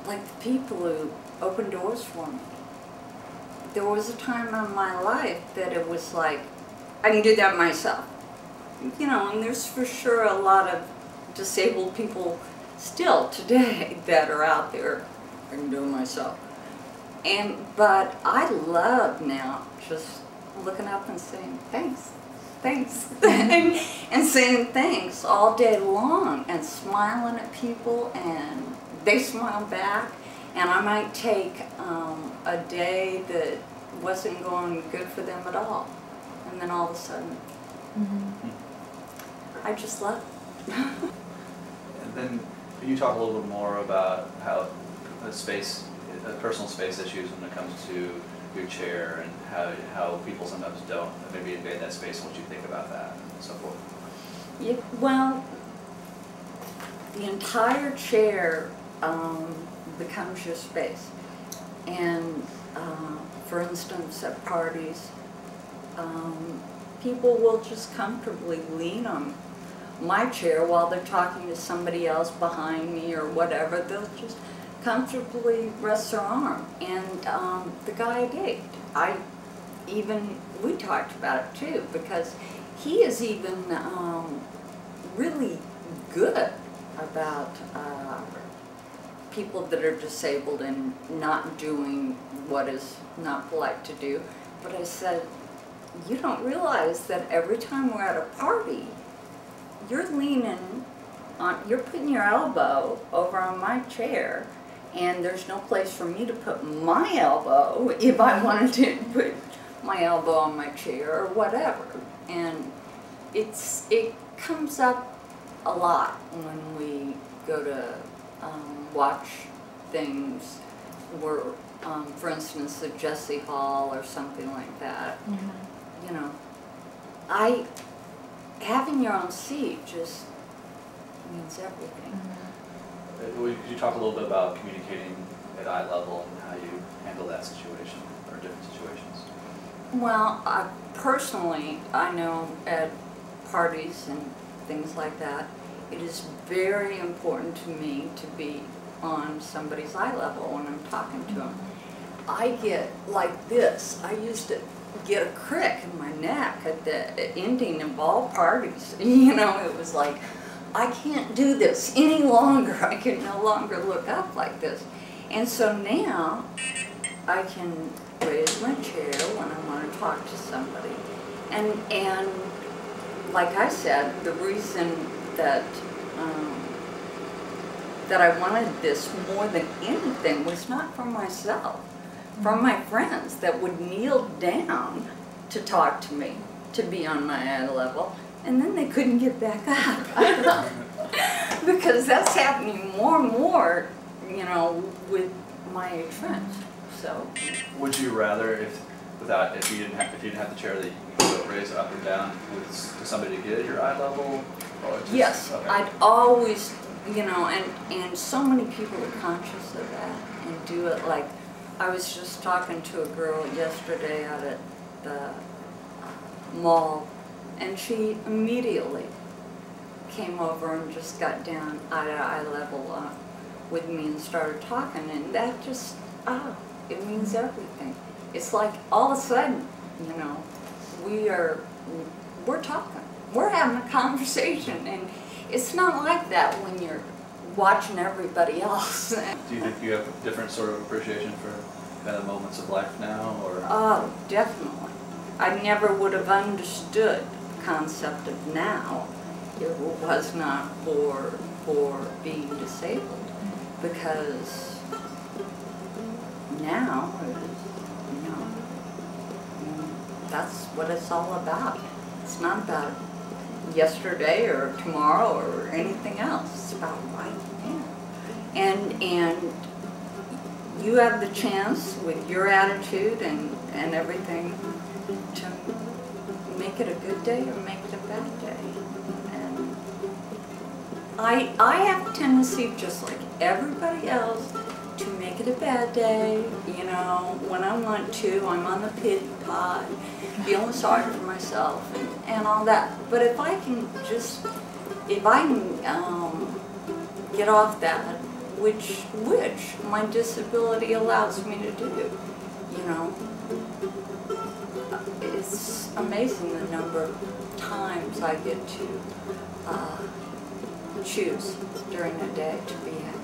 like the people who opened doors for me. There was a time in my life that it was like, I can do that myself. You know, and there's for sure a lot of disabled people still today that are out there. I can do it myself. But I love now just looking up and saying thanks, thanks, and saying thanks all day long and smiling at people and they smile back. And I might take a day that wasn't going good for them at all, and then all of a sudden, I just love it. And then can you talk a little bit more about how personal space issues when it comes to your chair, and how people sometimes don't maybe invade that space once you think about that and so forth? Yeah, well, the entire chair becomes your space. And for instance, at parties, people will just comfortably lean on my chair while they're talking to somebody else behind me or whatever. They'll just comfortably rest their arm. And the guy I date, we talked about it too, because he is even really good about people that are disabled and not doing what is not polite to do. But I said, you don't realize that every time we're at a party, you're leaning on, you're putting your elbow over on my chair, and there's no place for me to put my elbow if I wanted to put my elbow on my chair or whatever. And it comes up a lot when we go to watch things where, for instance, the Jesse Hall or something like that. You know, having your own seat just means everything. Could you talk a little bit about communicating at eye level and how you handle that situation or different situations? Well, personally, I know at parties and things like that, it is very important to me to be on somebody's eye level when I'm talking to them. I get like this. I used to get a crick in my neck at the ending of all parties. You know, it was like, I can't do this any longer. I can no longer look up like this. And so now I can raise my chair when I want to talk to somebody. And like I said, the reason that that I wanted this more than anything was not for myself, from my friends that would kneel down to talk to me, to be on my eye level, and then they couldn't get back up. Because that's happening more and more, you know, with my age friends. So. Would you rather, if you didn't have the chair, that you could raise it up or down with somebody to get at your eye level? Or just, yes, okay. I'd always, you know, and so many people are conscious of that and do it. Like, I was just talking to a girl yesterday out at the mall, and she immediately came over and just got down eye to eye level with me and started talking, and that just, it means everything. It's like all of a sudden, you know, we're talking, we're having a conversation, and it's not like that when you're watching everybody else. Do you think you have a different sort of appreciation for kind of moments of life now, or? Oh, definitely. I never would have understood the concept of now if it was not for being disabled, because now, you know, that's what it's all about. It's not about yesterday or tomorrow or anything else. It's about right now. And you have the chance with your attitude and everything to make it a good day or make it a bad day. And I have a tendency, just like everybody else, to make it a bad day. You know, when I want to, I'm on the pity pot, feeling sorry for myself and all that. But if I can get off that which my disability allows me to do, you know. It's amazing the number of times I get to choose during the day to be happy.